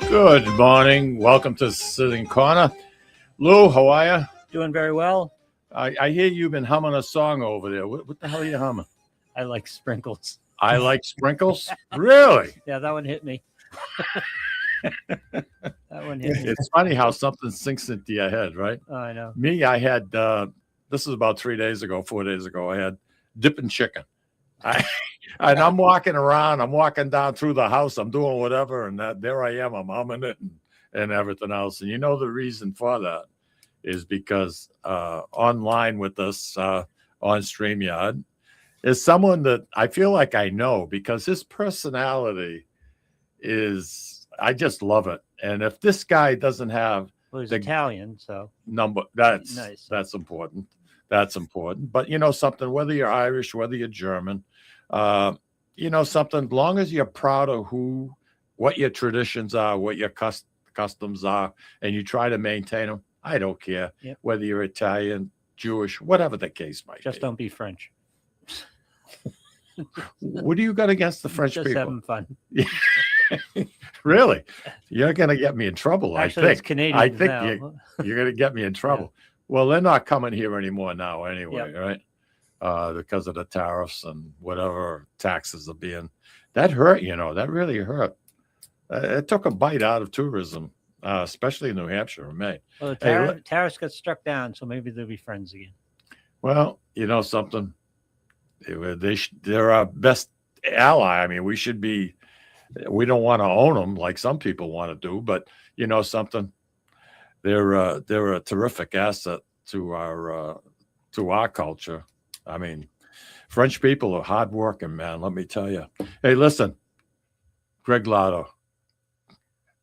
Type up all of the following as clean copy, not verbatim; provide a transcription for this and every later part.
Good morning. Welcome to Sicilian Corner. Lou, how are you? Doing very well. I hear you've been humming a song over there. What the hell are you humming? I like sprinkles. I like sprinkles. Really? Yeah, that one hit me. That one hit me. It's funny how something sinks into your head, right? Oh, I know. Me, I had, this is about 4 days ago, I had dipping chicken. And I'm walking around, I'm walking down through the house, I'm doing whatever, and there I am, I'm humming it and everything else. And you know the reason for that is because online with us on StreamYard is someone that I feel like I know because his personality is, I just love it. And if this guy doesn't have Well, he's Italian, so number, that's nice. That's important. That's important. But you know something, whether you're Irish, whether you're German, you know something, as long as you're proud of what your traditions are, what your customs are, and you try to maintain them, I don't care. Yep. Whether you're Italian, Jewish, whatever the case might Just be. don't be French. What do you got against the French Just people? having fun. Really? You're going to get me in trouble, Actually, I it's think. Canadian I think now. you're going to get me in trouble. Yeah. Well, they're not coming here anymore now anyway, Yep. Right? Because of the tariffs and whatever taxes are being. That hurt, you know. That really hurt. It took a bite out of tourism, especially in New Hampshire and Maine. Well, the tariffs got struck down, so maybe they'll be friends again. Well, you know something? They're our best ally. I mean, we don't want to own them like some people want to do, but you know something? They're a terrific asset to our culture. I mean, French people are hardworking, man. Let me tell you. Hey, listen, Greg Lato.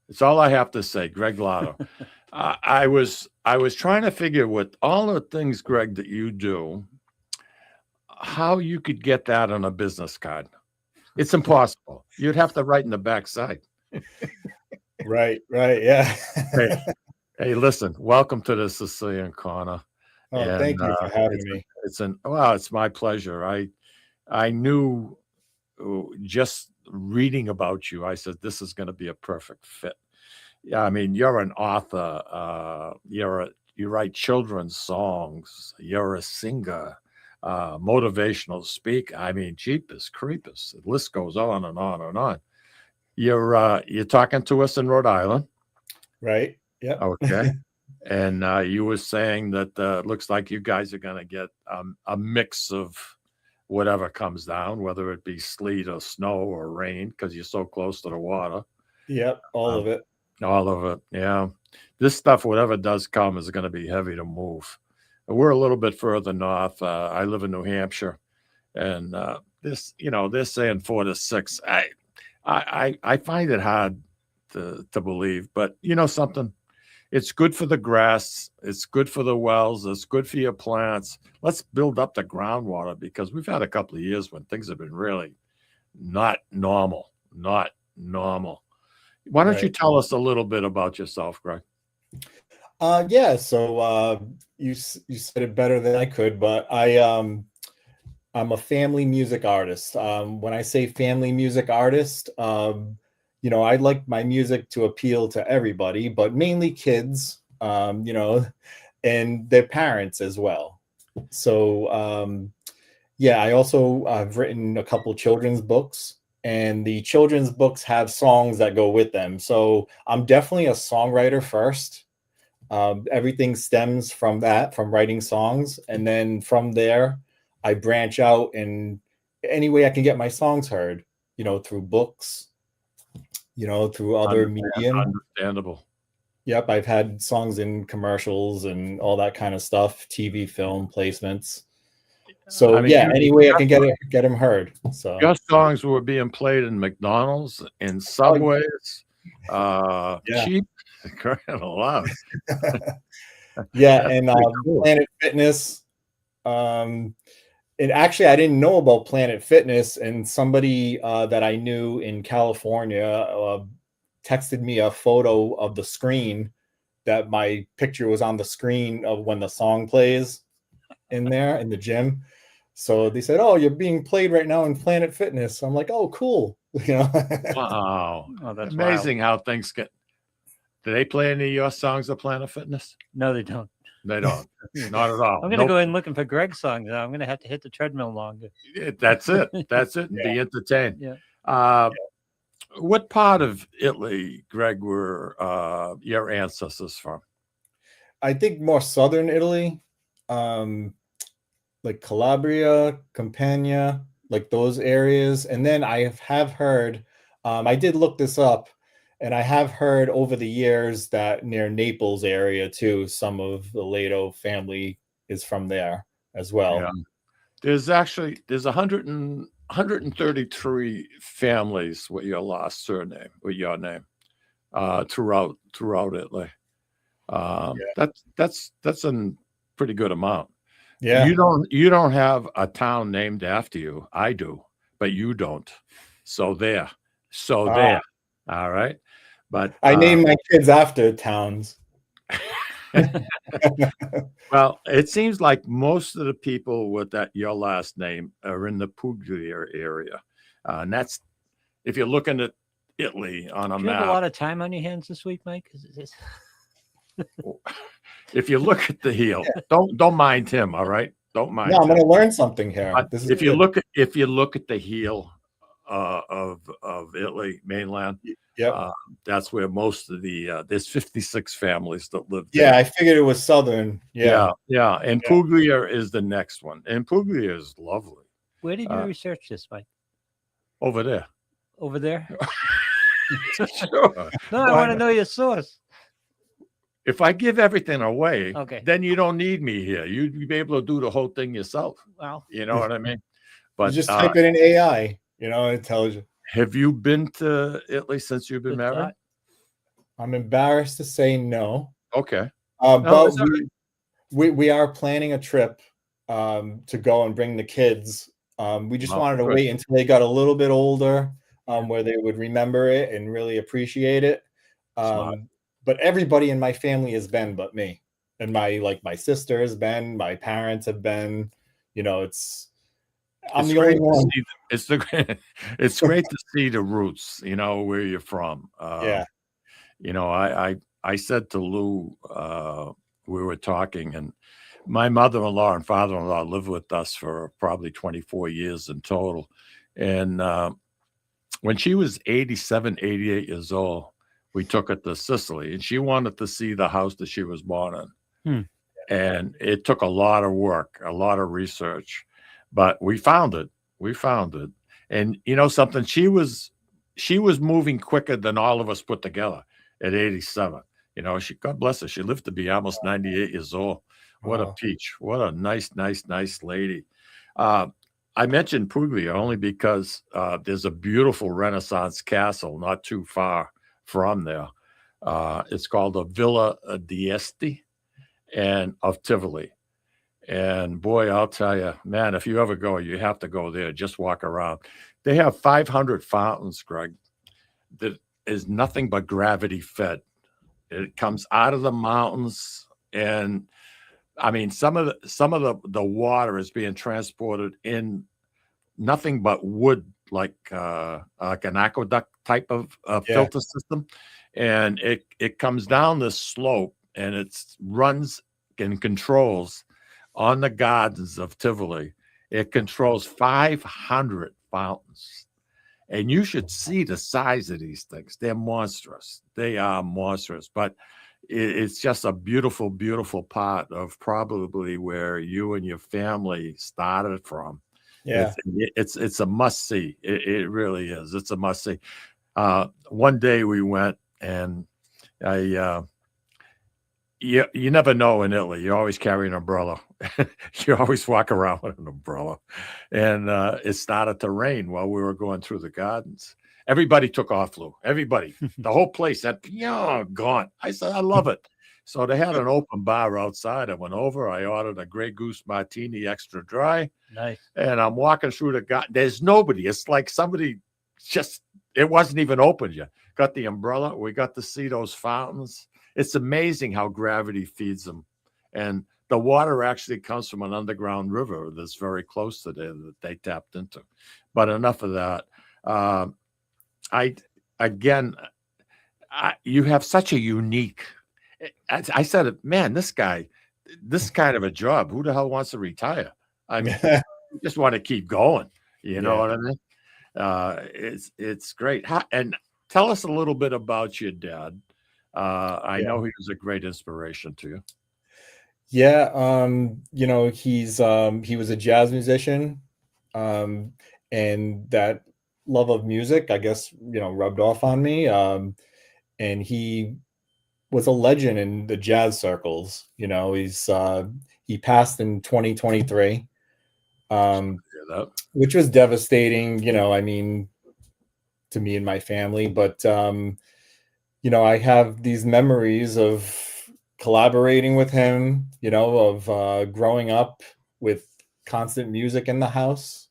It's all I have to say, Greg Lato. I was trying to figure with all the things, Greg, that you do, how you could get that on a business card. It's impossible. You'd have to write in the backside. Right, yeah. Hey, listen, welcome to the Sicilian Corner. Oh, and, thank you for having me. It's my pleasure. I knew just reading about you, I said, this is going to be a perfect fit. Yeah, I mean, you're an author. You write children's songs. You're a singer, motivational speaker. I mean, Jeepers Creepers. The list goes on and on and on. You're talking to us in Rhode Island. Right. Yeah. Okay. And you were saying that looks like you guys are going to get a mix of whatever comes down, whether it be sleet or snow or rain, because you're so close to the water. Yep. All of it. All of it. Yeah. This stuff, whatever does come, is going to be heavy to move. We're a little bit further north. I live in New Hampshire, and this, you know, they're saying 4 to 6. I find it hard to believe, but you know something? It's good for the grass. It's good for the wells. It's good for your plants. Let's build up the groundwater because we've had a couple of years when things have been really not normal. Not normal. Why don't you tell us a little bit about yourself, Greg? Yeah. So you said it better than I could, but I'm a family music artist. When I say family music artist, you know, I'd like my music to appeal to everybody, but mainly kids, you know, and their parents as well. So, yeah, I've written a couple children's books, and the children's books have songs that go with them. So I'm definitely a songwriter first. Everything stems from writing songs. And then from there, I branch out in any way I can get my songs heard, you know, through books, you know, through other medium. Understandable. Yep. I've had songs in commercials and all that kind of stuff, TV, film placements. So I mean, yeah, any way I can get them heard. So your songs were being played in McDonald's, in subways, cheap, a lot. Yeah, and cool. Planet Fitness. And actually, I didn't know about Planet Fitness, and somebody that I knew in California texted me a photo of the screen that my picture was on the screen of when the song plays in there in the gym. So they said, "Oh, you're being played right now in Planet Fitness." I'm like, "Oh, cool." You know. Wow, Oh, that's amazing wild. How things get. Do they play any of your songs of Planet Fitness? No, they don't. They don't. Not at all. I'm gonna go in looking for Greg's songs. Now. I'm gonna have to hit the treadmill longer. That's it. That's it. And be entertained. Yeah. What part of Italy, Greg, were your ancestors from? I think more southern Italy, like Calabria, Campania, like those areas. And then I have heard, I did look this up, and I have heard over the years that near Naples area too, some of the Lato family is from there as well. Yeah. There's 133 families with your last surname, with your name, throughout Italy. That's a pretty good amount. Yeah. You don't have a town named after you. I do, but you don't. So there. All right. But I name my kids after towns. Well, it seems like most of the people with your last name are in the Puglia area. And that's, if you're looking at Italy on a Do you map. have a lot of time on your hands this week, Mike? If you look at the heel, don't mind him, all right? Don't mind. No, I'm going to learn something here. If you look at the heel of Italy mainland, that's where most of the there's 56 families that live there. Yeah, I figured it was southern. Yeah. And Puglia is the next one, and Puglia is lovely. Where did you research this, Mike? Over there. Over there? Sure. No, I want to know your source. If I give everything away, okay, then you don't need me here. You'd be able to do the whole thing yourself. Well, you know what I mean? But you just type it in AI, it tells you. Have you been to Italy since you've been married? I'm embarrassed to say no. Okay. But we are planning a trip to go and bring the kids. We just wanted to wait until they got a little bit older, where they would remember it and really appreciate it. But everybody in my family has been but me. And my sister has been, my parents have been, I'm the only one. It's great to see the roots, where you're from. I said to Lou, we were talking, and my mother-in-law and father-in-law lived with us for probably 24 years in total. And when she was 87, 88 years old, we took her to Sicily, and she wanted to see the house that she was born in. And it took a lot of work, a lot of research, but we found it. And something, she was moving quicker than all of us put together at 87. God bless her. She lived to be almost 98 years old. What a peach. What a nice lady. I mentioned Puglia only because there's a beautiful Renaissance castle not too far from there. It's called the Villa d'Este and of Tivoli. And boy, I'll tell you, man, if you ever go, you have to go there. Just walk around. They have 500 fountains, Greg, that is nothing but gravity fed. It comes out of the mountains, and I mean, some of the water is being transported in nothing but wood, like an aqueduct type of filter system, and it comes down this slope, and it runs and controls on the gardens of Tivoli. It controls 500 fountains, and you should see the size of these things. They're monstrous. They are monstrous, but it's just a beautiful, beautiful part of probably where you and your family started from. Yeah, it's a must see. It really is. It's a must see. One day we went, and you never know in Italy. You always carry an umbrella. You always walk around with an umbrella. And it started to rain while we were going through the gardens. Everybody took off, Lou. Everybody. The whole place had gone. I said, I love it. So they had an open bar outside. I went over. I ordered a Grey Goose martini extra dry. Nice. And I'm walking through the garden. There's nobody. It's like somebody it wasn't even open yet. Got the umbrella. We got to see those fountains. It's amazing how gravity feeds them. And the water actually comes from an underground river that's very close to there that they tapped into. But enough of that. you have such a unique. I said, man, this guy, this kind of a job. Who the hell wants to retire? I mean, you just want to keep going. You know what I mean? It's great. And tell us a little bit about your dad. I know he was a great inspiration to you. Yeah, you know, he was a jazz musician, and that love of music, I guess, you know, rubbed off on me. And he was a legend in the jazz circles. You know, he passed in 2023, which was devastating, you know, I mean, to me and my family. But you know, I have these memories of collaborating with him, you know, of growing up with constant music in the house.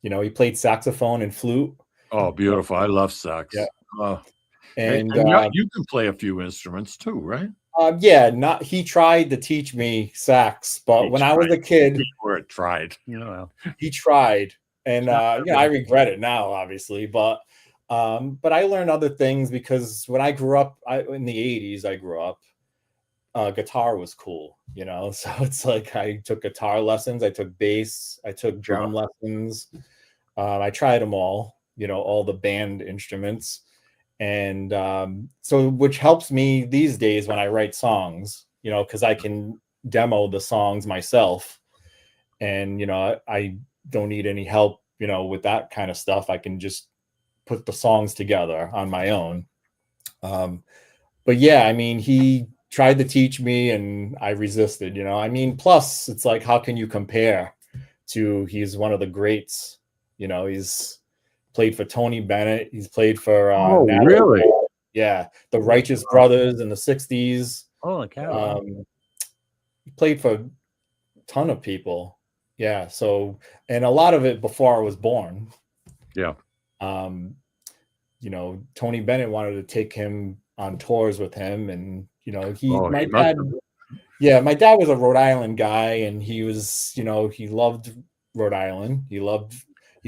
You know, he played saxophone and flute. Oh, beautiful. I love sax. Yeah. Oh. And You can play a few instruments too, right? yeah, he tried to teach me sax, but when I was a kid, tried. He tried, and you know, I regret it now, obviously, but I learned other things because when I grew up, in the 80s, I grew up, guitar was cool, you know, so it's like I took guitar lessons, I took bass, I took drum lessons, I tried them all, you know, all the band instruments. And so which helps me these days when I write songs, you know, because I can demo the songs myself. And, you know, I don't need any help, you know, with that kind of stuff. I can just put the songs together on my own. But yeah, I mean, he tried to teach me and I resisted, you know. I mean, plus it's like, how can you compare to, he's one of the greats, you know, he's played for Tony Bennett. He's played for really? Yeah, the Righteous Brothers in the 60s. Holy cow. He played for a ton of people. Yeah, so, and a lot of it before I was born. Yeah. You know, Tony Bennett wanted to take him on tours with him, and you know, my dad was a Rhode Island guy, and he was, you know, he loved Rhode Island. He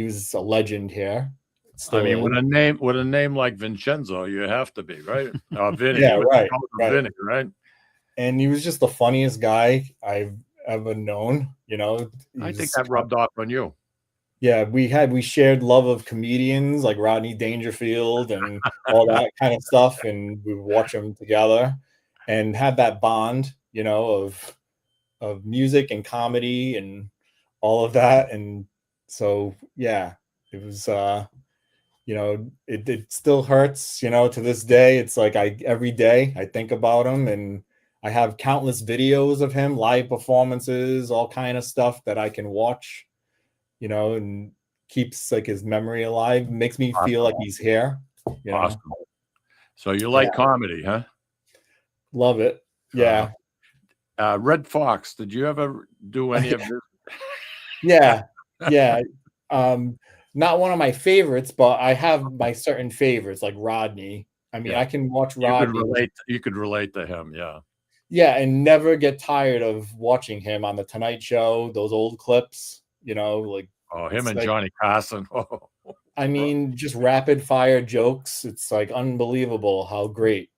was a legend here. I mean, with a name like Vincenzo, you have to be, right? Vinny. Yeah, right. Vinny, right? And he was just the funniest guy I've ever known. You know, I think that rubbed off on you. Yeah, we shared love of comedians like Rodney Dangerfield and all that kind of stuff, and we would watch them together and have that bond, you know, of music and comedy and all of that. And so, yeah, it was, you know, it still hurts, you know, to this day. It's like every day I think about him, and I have countless videos of him, live performances, all kind of stuff that I can watch, you know, and keeps like his memory alive, makes me feel like he's here. You know? Awesome. So you like comedy, huh? Love it. Yeah. Red Fox, did you ever do any of this? Yeah. Not one of my favorites, but I have my certain favorites, like Rodney. I mean, I can watch Rodney. You could relate to him, yeah. Yeah, and never get tired of watching him on the Tonight Show, those old clips, you know, like him and Johnny Carson. I mean, just rapid fire jokes. It's like unbelievable how great.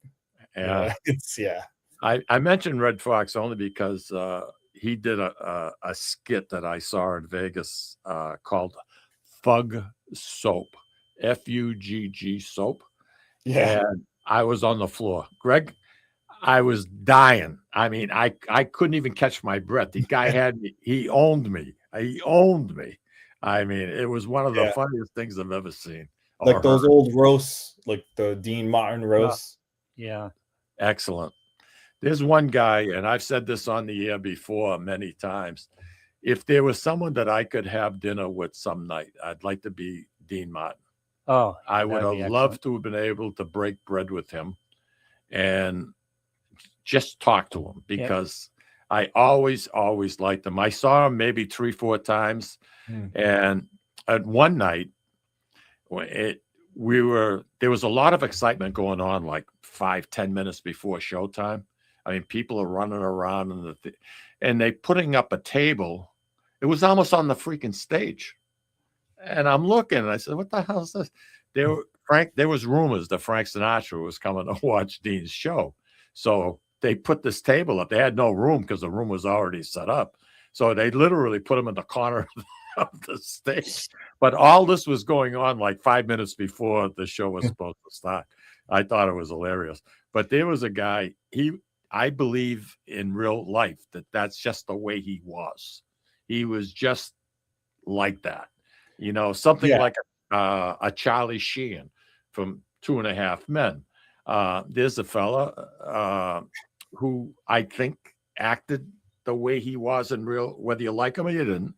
Yeah. Yeah. I mentioned Red Fox only because he did a skit that I saw in Vegas called Fug Soap, Fugg Soap. Yeah. And I was on the floor. Greg, I was dying. I mean, I couldn't even catch my breath. The guy had me. He owned me. He owned me. I mean, it was one of the funniest things I've ever seen. Like those old roasts, like the Dean Martin roasts. Yeah. Excellent. There's one guy, and I've said this on the air before many times. If there was someone that I could have dinner with some night, I'd like to be Dean Martin. Oh, I would have loved to have been able to break bread with him and just talk to him, because I always liked him. I saw him maybe 3-4 times. And at one night, there was a lot of excitement going on, like 5-10 minutes before showtime. I mean, people are running around and they putting up a table. It was almost on the freaking stage. And I'm looking and I said, what the hell is this? there was rumors that Frank Sinatra was coming to watch Dean's show. So they put this table up. They had no room because the room was already set up. So they literally put him in the corner of the stage. But all this was going on like 5 minutes before the show was supposed to start. I thought it was hilarious. But there was a guy, I believe in real life that's just the way he was. He was just like that. Something like a Charlie Sheen from Two and a Half Men. There's a fella who I think acted the way he was in real, whether you like him or you didn't.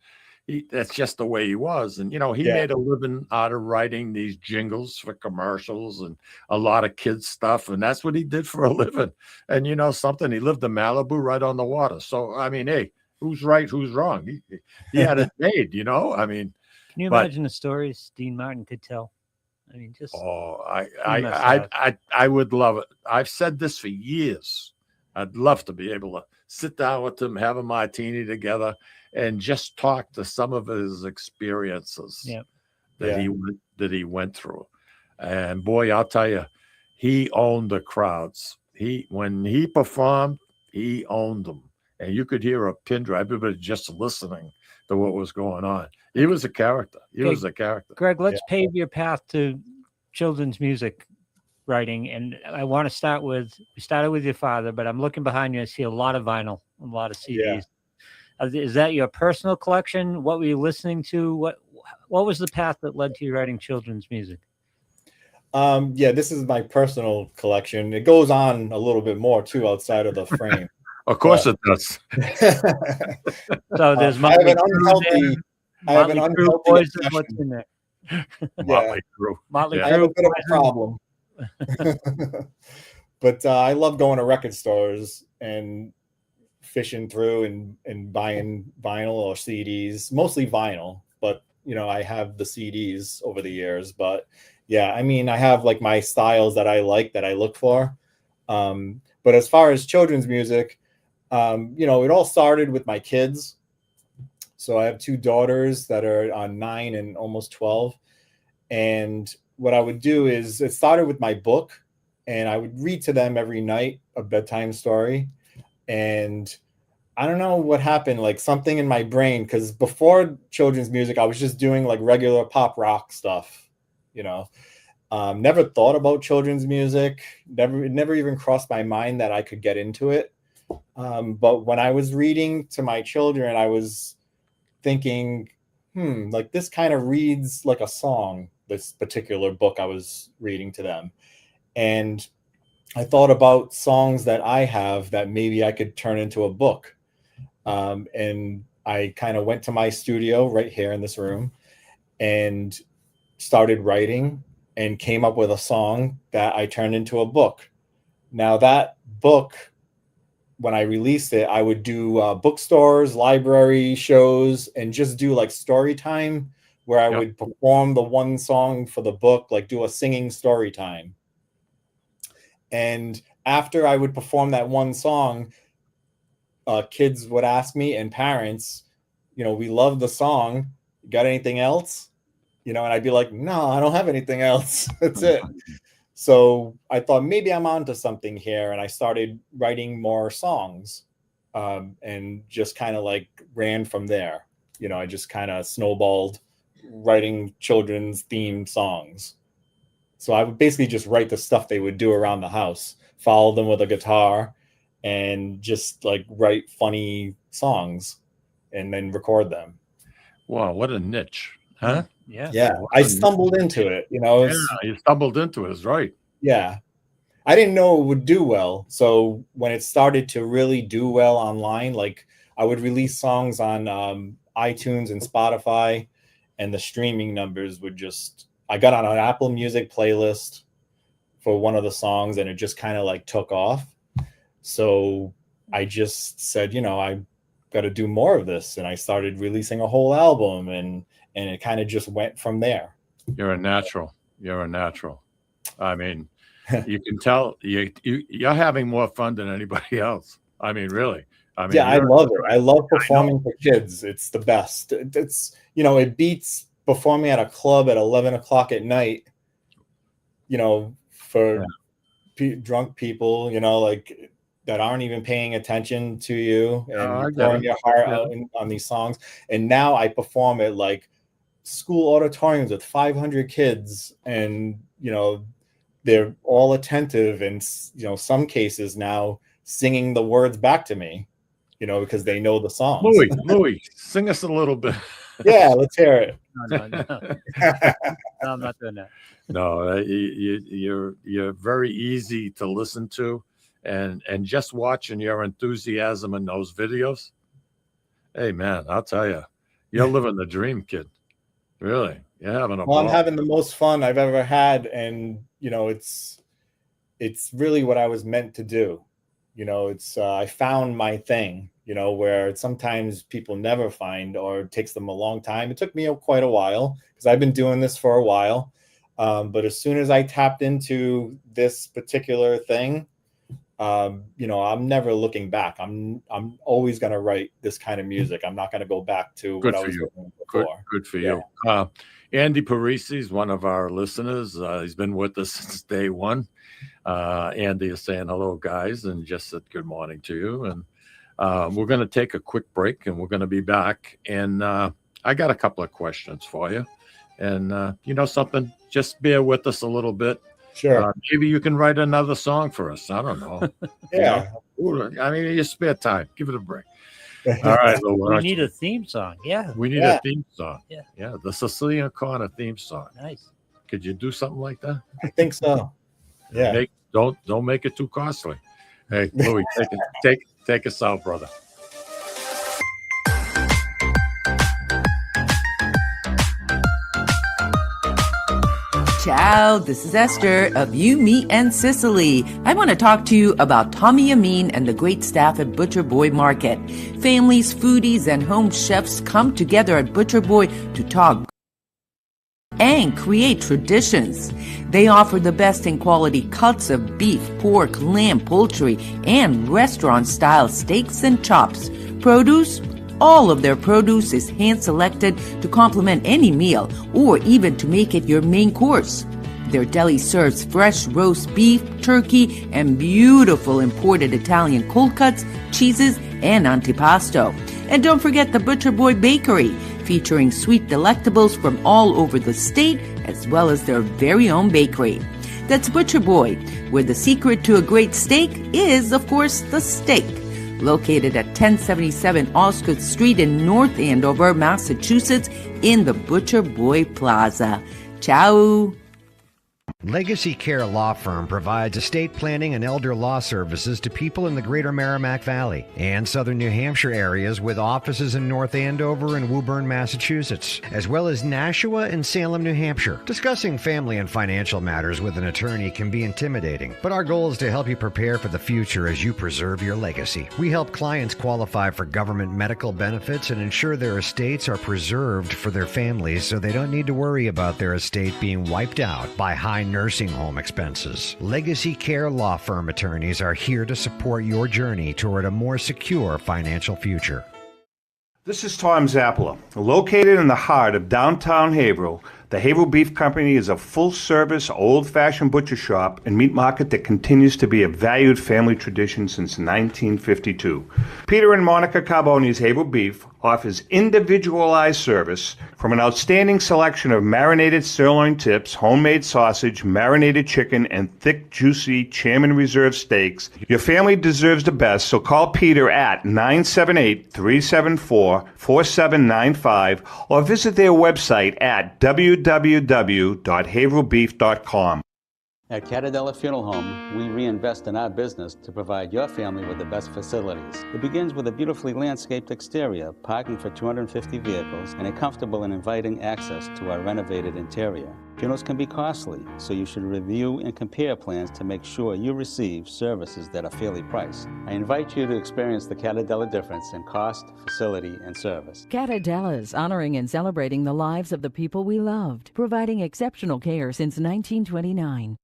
That's just the way he was. And, he made a living out of writing these jingles for commercials and a lot of kids stuff. And that's what he did for a living. And something, he lived in Malibu right on the water. So, I mean, hey, who's right, who's wrong? He had it made, I mean. Can you imagine the stories Dean Martin could tell? I mean, just. Oh, I would love it. I've said this for years. I'd love to be able to sit down with him, have a martini together, and just talk to some of his experiences that he went through. And boy, I'll tell you, he owned the crowds. When he performed, he owned them. And you could hear a pin drop, everybody just listening to what was going on. He was a character. Greg, let's pave your path to children's music writing. And I want to start we started with your father, but I'm looking behind you. I see a lot of vinyl, a lot of CDs. Is that your personal collection? What were you listening to? What was the path that led to you writing children's music? This is my personal collection. It goes on a little bit more too outside of the frame. Of course it does. So there's I have an unhealthy boys. What's in there? Motley Crue. I have a bit of a problem. But I love going to record stores and fishing through and buying vinyl or CDs, mostly vinyl, but I have the CDs over the years. But I mean, I have like my styles that I like, that I look for. But as far as children's music, it all started with my kids. So I have two daughters that are 9 and almost 12. And what I would do is, it started with my book, and I would read to them every night a bedtime story. And I don't know what happened, like something in my brain, because before children's music, I was just doing like regular pop rock stuff, never thought about children's music. It never even crossed my mind that I could get into it. But when I was reading to my children, I was thinking, like this kind of reads like a song, this particular book I was reading to them. And I thought about songs that I have that maybe I could turn into a book. And I kind of went to my studio right here in this room and started writing and came up with a song that I turned into a book. Now that book, when I released it, I would do bookstores, library shows, and just do like story time where I would perform the one song for the book, like do a singing story time. And after I would perform that one song, kids would ask me, and parents, we love the song. Got anything else? And I'd be like, no, I don't have anything else. That's it. So I thought maybe I'm onto something here. And I started writing more songs and just kind of like ran from there. I just kind of snowballed writing children's themed songs. So I would basically just write the stuff they would do around the house, follow them with a guitar, and just like write funny songs and then record them. Wow, what a niche, huh? Yeah. I stumbled into it, you stumbled into it, is right. Yeah. I didn't know it would do well. So when it started to really do well online, like I would release songs on iTunes and Spotify, and the streaming numbers would I got on an Apple Music playlist for one of the songs, and it just kind of like took off. So I just said, I got to do more of this. And I started releasing a whole album, and it kind of just went from there. You're a natural. I mean, you can tell you're having more fun than anybody else. I mean, really. I love it. I love performing for kids. It's the best. It's, it beats performing at a club at 11 o'clock at night for drunk people, like that aren't even paying attention to you, and you're pouring your heart out on these songs. And now I perform at like school auditoriums with 500 kids, and they're all attentive, and some cases now singing the words back to me, because they know the songs. Louis, sing us a little bit. Yeah, let's hear it. No. No, I'm not doing that. No, you're very easy to listen to, and just watching your enthusiasm in those videos. Hey man, I'll tell you, you're living the dream, kid. Really, you're having a ball. I'm having the most fun I've ever had, and it's really what I was meant to do. I found my thing, where sometimes people never find, or it takes them a long time. It took me quite a while, because I've been doing this for a while. But as soon as I tapped into this particular thing, I'm never looking back. I'm always going to write this kind of music. I'm not going to go back to what I was doing before. Good for you. Andy Parisi is one of our listeners. He's been with us since day one. Andy is saying hello, guys, and just said good morning to you. And we're going to take a quick break, and we're going to be back. And I got a couple of questions for you. And something, just bear with us a little bit. Sure. Maybe you can write another song for us. I don't know. Yeah. I mean, your spare time. Give it a break. All right. We need a theme song. Yeah. We need a theme song. Yeah. Yeah. The Sicilian Corner theme song. Nice. Could you do something like that? I think so. Yeah. Don't make it too costly. Hey, Louis, take us out, brother. Ciao, this is Esther of You, Me, and Sicily. I want to talk to you about Tommy Amin and the great staff at Butcher Boy Market. Families, foodies, and home chefs come together at Butcher Boy to talk and create traditions. They offer the best in quality cuts of beef, pork, lamb, poultry, and restaurant-style steaks and chops. Produce? All of their produce is hand-selected to complement any meal or even to make it your main course. Their deli serves fresh roast beef, turkey, and beautiful imported Italian cold cuts, cheeses, and antipasto. And don't forget the Butcher Boy Bakery, featuring sweet delectables from all over the state, as well as their very own bakery. That's Butcher Boy, where the secret to a great steak is, of course, the steak. Located at 1077 Osgood Street in North Andover, Massachusetts, in the Butcher Boy Plaza. Ciao! Legacy Care Law Firm provides estate planning and elder law services to people in the greater Merrimack Valley and southern New Hampshire areas, with offices in North Andover and Woburn, Massachusetts, as well as Nashua and Salem, New Hampshire. Discussing family and financial matters with an attorney can be intimidating, but our goal is to help you prepare for the future as you preserve your legacy. We help clients qualify for government medical benefits and ensure their estates are preserved for their families so they don't need to worry about their estate being wiped out by high nursing home expenses. Legacy Care Law Firm attorneys are here to support your journey toward a more secure financial future. This is Tom Zappala. Located in the heart of downtown Haverhill, the Haverhill Beef Company is a full-service, old-fashioned butcher shop and meat market that continues to be a valued family tradition since 1952. Peter and Monica Carboni's Haverhill Beef offers individualized service from an outstanding selection of marinated sirloin tips, homemade sausage, marinated chicken, and thick, juicy Chairman Reserve steaks. Your family deserves the best, so call Peter at 978-374-4795 or visit their website at www.haverhillbeef.com. At Catadella Funeral Home, we reinvest in our business to provide your family with the best facilities. It begins with a beautifully landscaped exterior, parking for 250 vehicles, and a comfortable and inviting access to our renovated interior. Funerals can be costly, so you should review and compare plans to make sure you receive services that are fairly priced. I invite you to experience the Catadella difference in cost, facility, and service. Catadella's honoring and celebrating the lives of the people we loved, providing exceptional care since 1929.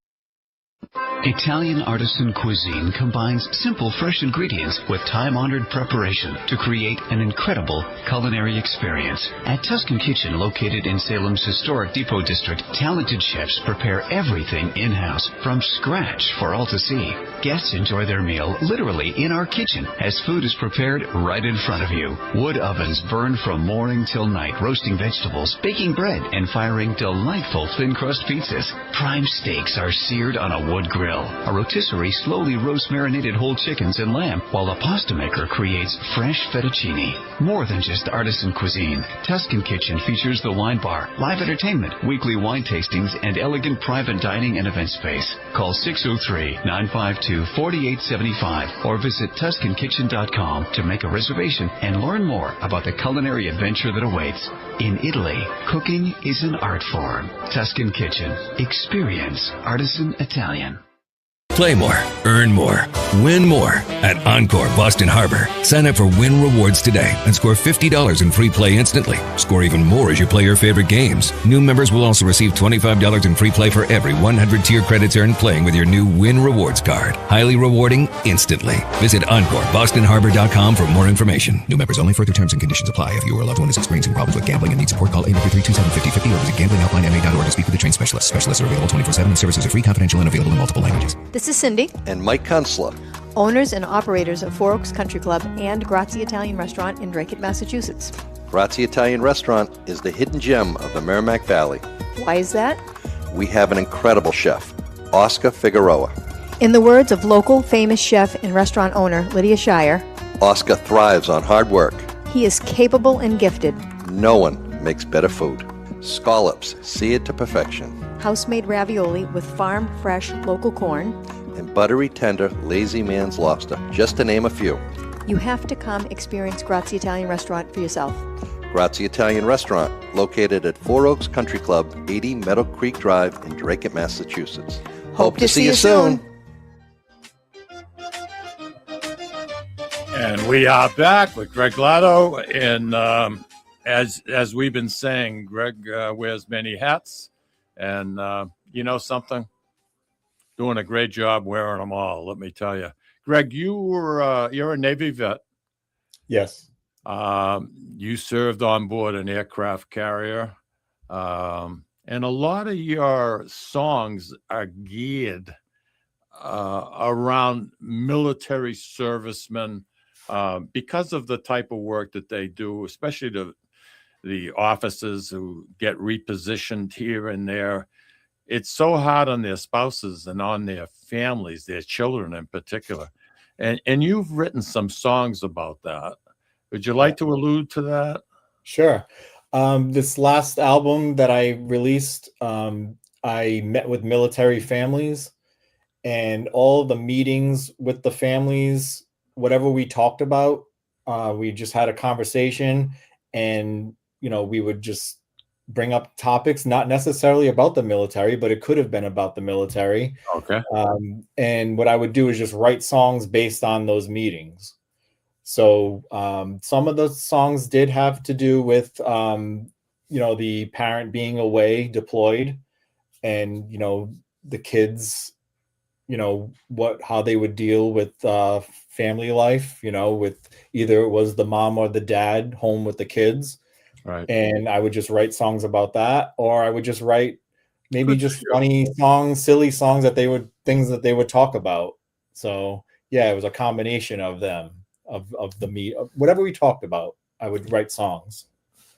Italian artisan cuisine combines simple, fresh ingredients with time-honored preparation to create an incredible culinary experience. At Tuscan Kitchen, located in Salem's historic Depot District, talented chefs prepare everything in-house from scratch for all to see. Guests enjoy their meal literally in our kitchen as food is prepared right in front of you. Wood ovens burn from morning till night, roasting vegetables, baking bread, and firing delightful thin crust pizzas. Prime steaks are seared on a wood grill. A rotisserie slowly roasts marinated whole chickens and lamb, while a pasta maker creates fresh fettuccine. More than just artisan cuisine, Tuscan Kitchen features the wine bar, live entertainment, weekly wine tastings, and elegant private dining and event space. Call 603-952-4875 or visit TuscanKitchen.com to make a reservation and learn more about the culinary adventure that awaits. In Italy, cooking is an art form. Tuscan Kitchen. Experience artisan Italian. Play more, earn more, win more at Encore Boston Harbor. Sign up for Win Rewards today and score $50 in free play instantly. Score even more as you play your favorite games. New members will also receive $25 in free play for every 100 tier credits earned playing with your new Win Rewards card. Highly rewarding instantly. Visit EncoreBostonHarbor.com for more information. New members only. Further terms and conditions apply. If you or a loved one is experiencing problems with gambling and needs support, call 833-277-5050 or visit GamblingHelplineMA.org to speak with a trained specialist. Specialists are available 24/7 and services are free, confidential, and available in multiple languages. This is Cindy. And Mike Kunstler, owners and operators of Four Oaks Country Club and Grazie Italian Restaurant in Drake, Massachusetts. Grazie Italian Restaurant is the hidden gem of the Merrimack Valley. Why is that? We have an incredible chef, Oscar Figueroa. In the words of local famous chef and restaurant owner Lydia Shire, Oscar thrives on hard work. He is capable and gifted. No one makes better food. Scallops, seared to perfection. House-made ravioli with farm-fresh local corn. And buttery, tender, lazy man's lobster, just to name a few. You have to come experience Grazie Italian Restaurant for yourself. Grazie Italian Restaurant, located at Four Oaks Country Club, 80 Meadow Creek Drive in Drake, Massachusetts. Hope to see you soon. And we are back with Greg Lato. And as we've been saying, Greg wears many hats. And you know something? Doing a great job wearing them all, let me tell you. Greg, you're a Navy vet. Yes. You served on board an aircraft carrier. And a lot of your songs are geared around military servicemen because of the type of work that they do, especially the officers who get repositioned here and there. It's so hard on their spouses and on their families, their children in particular. And you've written some songs about that. Would you like to allude to that? Sure. This last album that I released, I met with military families, and all the meetings with the families, whatever we talked about, we just had a conversation, and we would just bring up topics, not necessarily about the military, but it could have been about the military. Okay. And what I would do is just write songs based on those meetings. So some of the songs did have to do with, the parent being away, deployed, and, the kids, how they would deal with family life, with either it was the mom or the dad home with the kids. Right. And I would just write songs about that, or I would just write maybe just funny songs, silly songs things that they would talk about. So yeah, it was a combination of them, of whatever we talked about, I would write songs.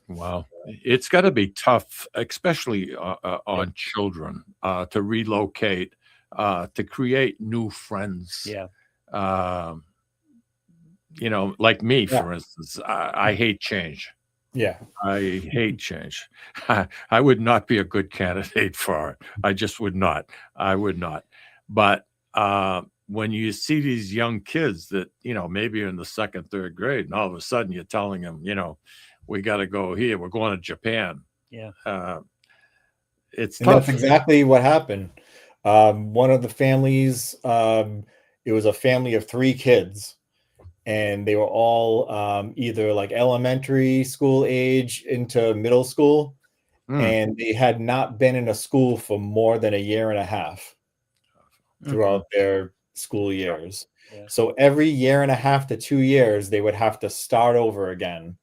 Wow. It's got to be tough, especially on children, to relocate, to create new friends. Yeah. Like me, for instance, I hate change. Yeah. I hate change. I would not be a good candidate for it. I just would not. I would not. But when you see these young kids that, maybe are in the second, third grade, and all of a sudden you're telling them, we got to go here. We're going to Japan. Yeah. It's and tough. That's exactly what happened. One of the families, it was a family of 3 kids. And they were all either like elementary school age into middle school. And they had not been in a school for more than a year and a half. throughout their school years. Yeah. So every year and a half to 2 years, they would have to start over again.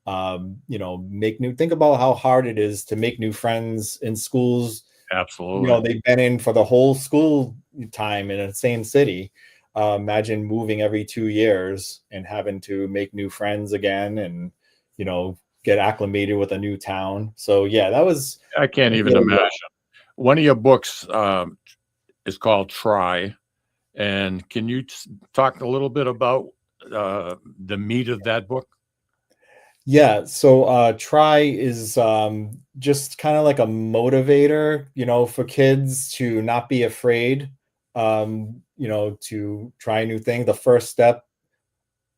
Think about how hard it is to make new friends in schools. Absolutely. They've been in for the whole school time in the same city. Imagine moving every 2 years and having to make new friends again and, get acclimated with a new town. So yeah, that was. I can't even imagine. One of your books is called Try. And can you talk a little bit about the meat of that book? Yeah, so Try is just kind of like a motivator, for kids to not be afraid, to try a new thing. The first step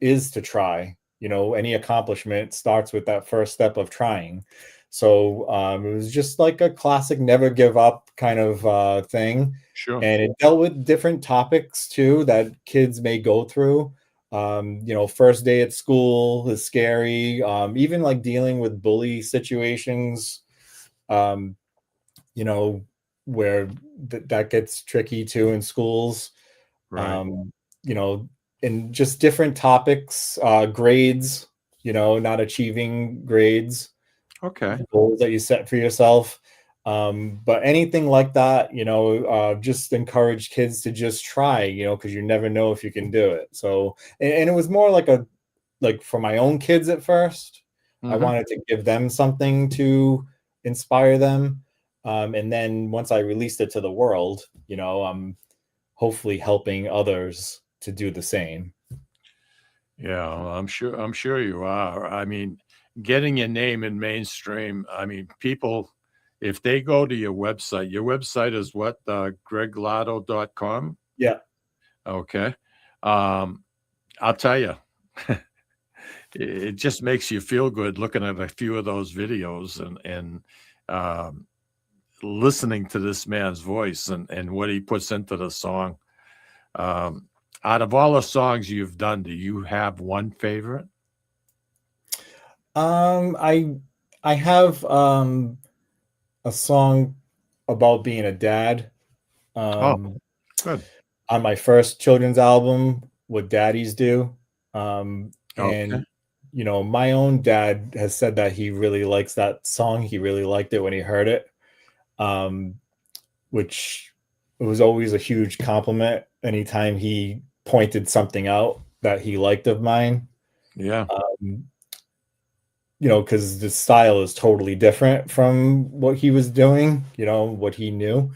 is to try. Any accomplishment starts with that first step of trying. So it was just like a classic never give up kind of thing. Sure. And it dealt with different topics too that kids may go through. First day at school is scary. Even like dealing with bully situations, where that gets tricky too in schools. Right. And just different topics, grades, not achieving grades. Okay. Goals that you set for yourself. But anything like that, just encourage kids to just try, because you never know if you can do it. So, and it was more like for my own kids at first. I wanted to give them something to inspire them. And then once I released it to the world, I'm hopefully helping others to do the same. Yeah, I'm sure you are. I mean, getting your name in mainstream, I mean, people, if they go to your website is what, greglato.com? Yeah. Okay. I'll tell you, it just makes you feel good looking at a few of those videos and listening to this man's voice and what he puts into the song. Out of all the songs you've done, do you have one favorite? I have a song about being a dad. Good. On my first children's album, What Daddies Do. Okay. My own dad has said that he really likes that song. He really liked it when he heard it, which it was always a huge compliment anytime he pointed something out that he liked of mine. Yeah. Because the style is totally different from what he was doing, what he knew.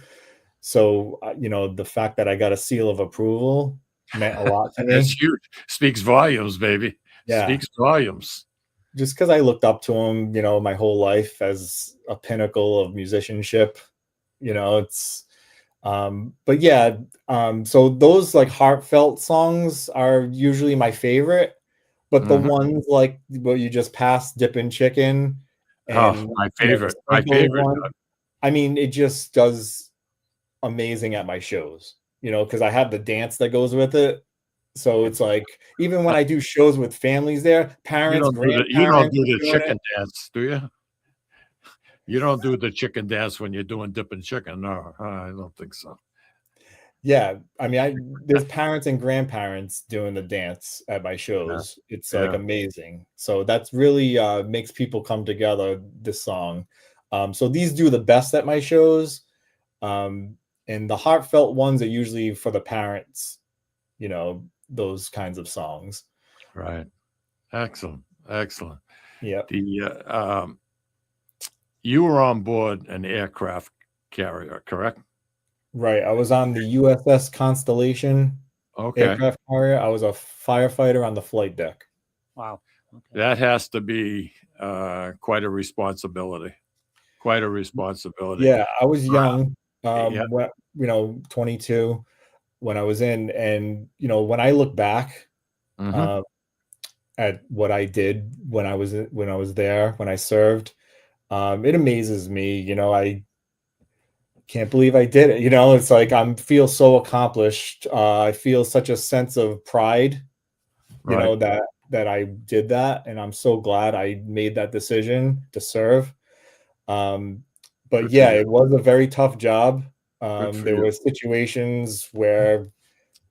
So, the fact that I got a seal of approval meant a lot to me. That's huge. Speaks volumes, baby. Yeah. Speaks volumes. Just because I looked up to him, my whole life as a pinnacle of musicianship, it's, but yeah. So those like heartfelt songs are usually my favorite, but the ones like what you just passed, Dippin' Chicken. And, my favorite. My favorite. One, I mean, it just does amazing at my shows, because I have the dance that goes with it. So it's like, even when I do shows with families there, parents, you don't do the chicken dance, do you? You don't do the chicken dance when you're doing Dippin' Chicken. No, I don't think so. Yeah. I mean, there's parents and grandparents doing the dance at my shows. Yeah. It's like amazing. So that's really makes people come together, this song. So these do the best at my shows. And the heartfelt ones are usually for the parents, those kinds of songs. Right. Excellent. Yeah. You were on board an aircraft carrier, correct? Right. I was on the USS Constellation aircraft carrier. I was a firefighter on the flight deck. Wow. Okay. That has to be quite a responsibility. Yeah. I was young. 22 when I was in, and when I look back at what I did when I was there, when I served, it amazes me. I can't believe I did it. It's like I feel so accomplished. I feel such a sense of pride, that I did that, and I'm so glad I made that decision to serve. But yeah, it was a very tough job. for There you. were situations where,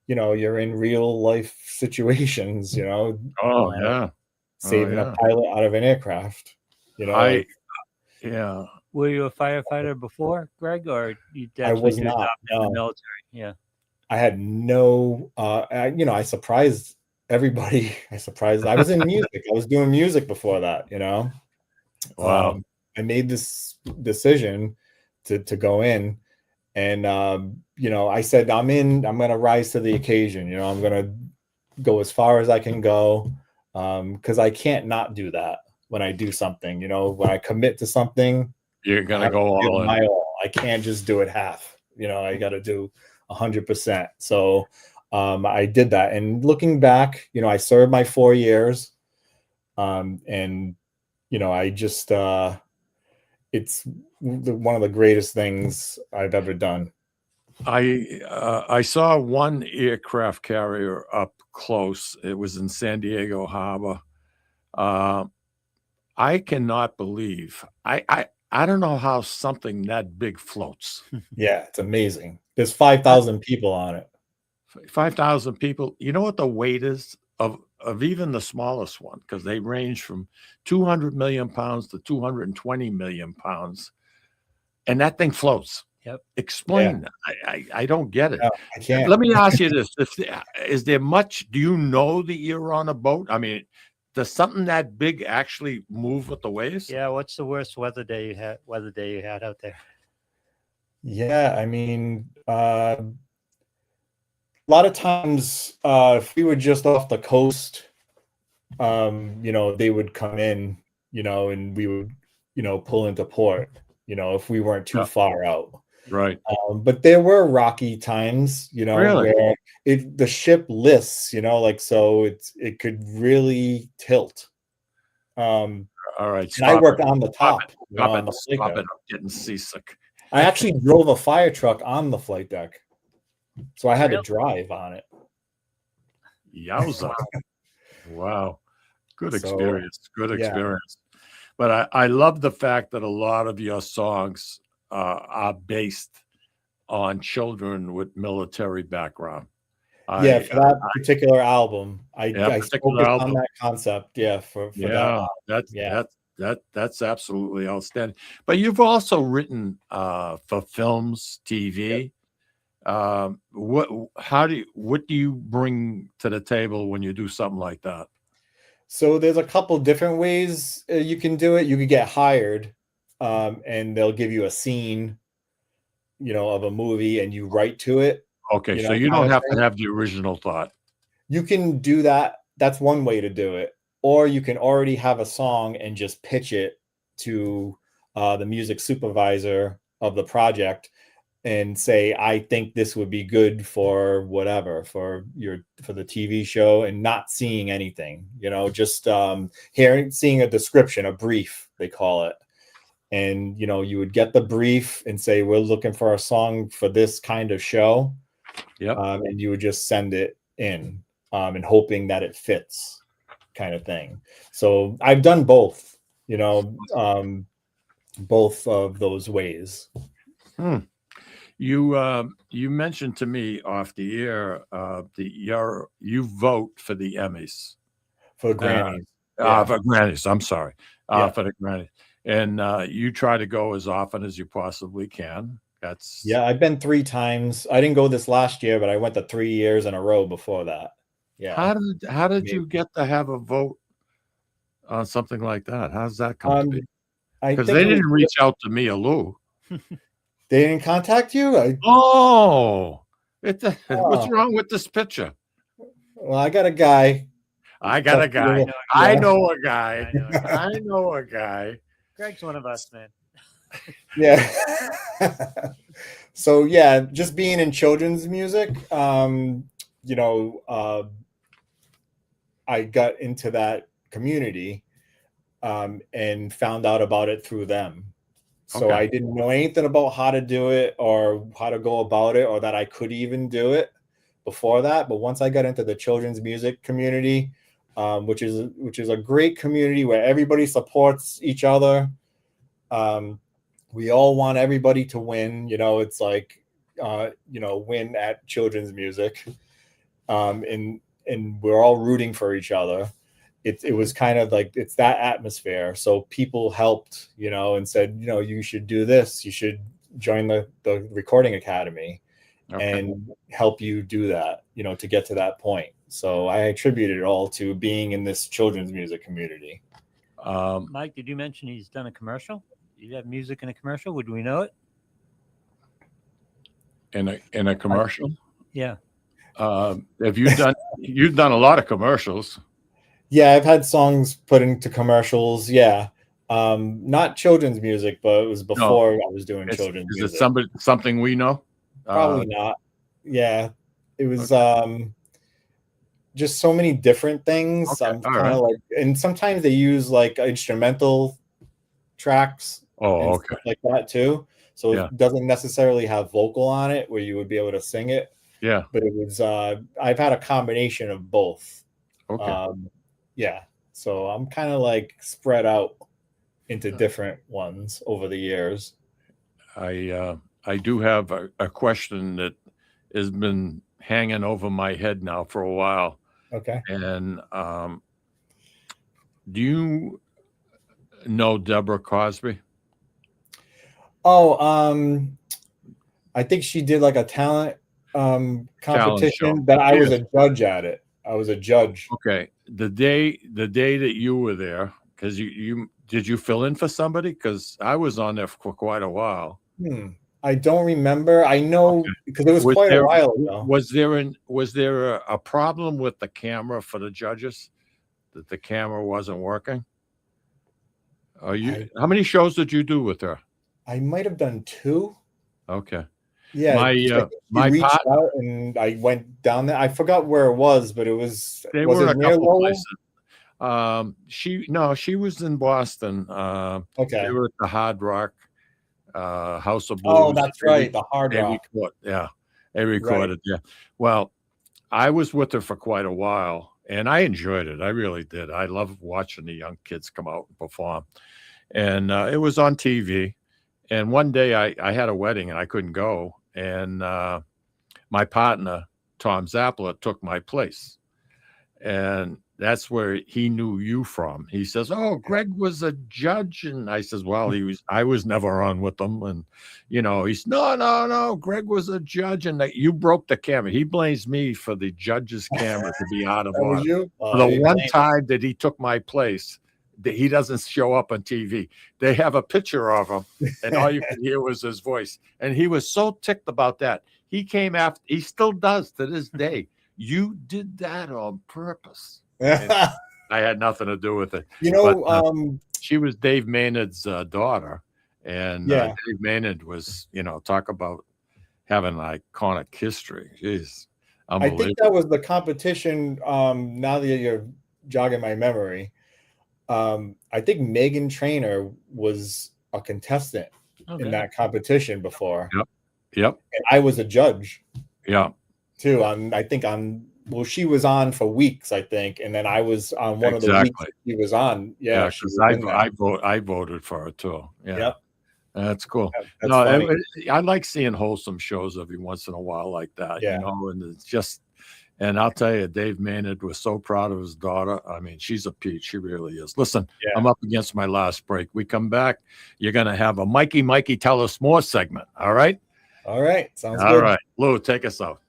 you're in real life situations, Oh yeah. saving a Yeah. pilot out of an aircraft, I yeah. Were you a firefighter before, Greg, or I that's was what you not, adopted in the no. military? Yeah. I had no, I surprised everybody. I was in music. I was doing music before that, Wow. I made this decision to go in, and I said, I'm going to rise to the occasion. I'm going to go as far as I can go, because I can't not do that when I do something. When I commit to something, You're I gonna have go to give all in. my all. I can't just do it half. I got to do 100%. So I did that. And looking back, I served my 4 years, and I just it's one of the greatest things I've ever done. I saw one aircraft carrier up close. It was in San Diego Harbor. Uh, I cannot believe. I don't know how something that big floats. Yeah, it's amazing. There's 5,000 people on it. 5,000 people. You know what the weight is of even the smallest one? Because they range from 200 million pounds to 220 million pounds, and that thing floats. Yep. Explain that. I don't get it. No, I can't. Let me ask you this: is there much? Do you know that you're on a boat? I mean, does something that big actually move with the waves? Yeah. What's the worst weather day you had out there? Yeah, I mean, a lot of times, if we were just off the coast, they would come in, and we would, pull into port, if we weren't too far out. Right. But there were rocky times, Really? where the ship lists, so it could really tilt. All right. And I worked on the top. Stop on the flight it. deck. I'm getting seasick. I actually drove a fire truck on the flight deck, so I had Really? to drive on it. Yowza. Wow. Good So, experience. Good yeah. experience. But I love the fact that a lot of your songs are based on children with military background. Yeah, for that particular album, I particular focused album. on that concept. Yeah, for that. That's absolutely outstanding. But you've also written for films, TV. What do you bring to the table when you do something like that? So there's a couple different ways you can do it. You could get hired, and they'll give you a scene, of a movie, and you write to it. Okay, so you don't have to have the original thought. You can do that. That's one way to do it. Or you can already have a song and just pitch it to the music supervisor of the project and say, I think this would be good for whatever, for the TV show, and not seeing anything, just seeing a description, a brief, they call it. And, you would get the brief and say, we're looking for a song for this kind of show. Yep. And you would just send it in, and hoping that it fits, kind of thing. So I've done both, both of those ways. You mentioned to me off the air you vote for the Emmys, for Grammys. For Grammys. I'm sorry, for the Grammys, and you try to go as often as you possibly can. I've been 3 times. I didn't go this last year, but I went to 3 years in a row before that. Yeah. How did you get to have a vote on something like that? How does that come to be? Because they didn't reach out to me or Lou. They didn't contact you? What's wrong with this picture? Well, I got a guy. I know a guy. I know a guy. Greg's one of us, man. Yeah. So just being in children's music, I got into that community, and found out about it through them. So Okay. I didn't know anything about how to do it or how to go about it, or that I could even do it before that. But once I got into the children's music community, which is a great community where everybody supports each other. We all want everybody to win. It's like win at children's music. And we're all rooting for each other. It was kind of like, it's that atmosphere. So people helped, and said, you should do this. You should join the recording academy and help you do that, to get to that point. So I attribute it all to being in this children's music community. Mike, did you mention he's done a commercial? You have music in a commercial? Would we know it? In a commercial? Yeah. Have you've done a lot of commercials? Yeah, I've had songs put into commercials. Yeah. Not children's music, but it was before I was doing children's music. Is it something we know? Probably not. Yeah. It was just so many different things. I'm kind of like, and sometimes they use like instrumental tracks stuff like that too. So it doesn't necessarily have vocal on it where you would be able to sing it. Yeah. But it was I've had a combination of both. Okay. Yeah. So I'm kind of like spread out into different ones over the years. I do have a question that has been hanging over my head now for a while. Okay. And do you know Deborah Cosby? Oh, I think she did like a talent competition, but I was a judge at it. I was a judge. Okay. The day that you were there, because you did you fill in for somebody? Because I was on there for quite a while. I don't remember. I know because it was quite a while ago. Was there a problem with the camera for the judges? That the camera wasn't working? How many shows did you do with her? I might have done 2. Okay. Yeah. My reached out and I went down there. I forgot where it was, but it was. They was were it a near couple Lowell? places. She was in Boston. Okay. They were at the Hard Rock House of Blues. Oh, that's right, the Hard Rock. They recorded. Yeah. Well, I was with her for quite a while, and I enjoyed it. I really did. I love watching the young kids come out and perform, and it was on TV. And one day I had a wedding and I couldn't go, and my partner Tom Zappala took my place, and that's where he knew you from. He says, "Oh, Greg was a judge," and I says, "Well, I was never on with them." And he's no. Greg was a judge, and you broke the camera. He blames me for the judge's camera to be out of order. The one time that he took my place, that he doesn't show up on TV. They have a picture of him, and all you could hear was his voice. And he was so ticked about that. He came after. He still does to this day. You did that on purpose. I had nothing to do with it. She was Dave Maynard's daughter, and Dave Maynard was, talk about having iconic history. Jeez, I think that was the competition. Now that you're jogging my memory, I think Meghan Trainor was a contestant in that competition before. Yep. And I was a judge. Yeah. Too. Well, she was on for weeks, I think, and then I was on one of the weeks she was on. Yeah, because I voted for her too. Yeah, yep. That's cool. That's I like seeing wholesome shows every once in a while like that. Yeah. And it's just, and I'll tell you, Dave Maynard was so proud of his daughter. I mean, she's a peach. She really is. Listen, I'm up against my last break. We come back, you're going to have a Mikey Tell Us More segment. All right. All right. Sounds good. All right, Lou, take us out.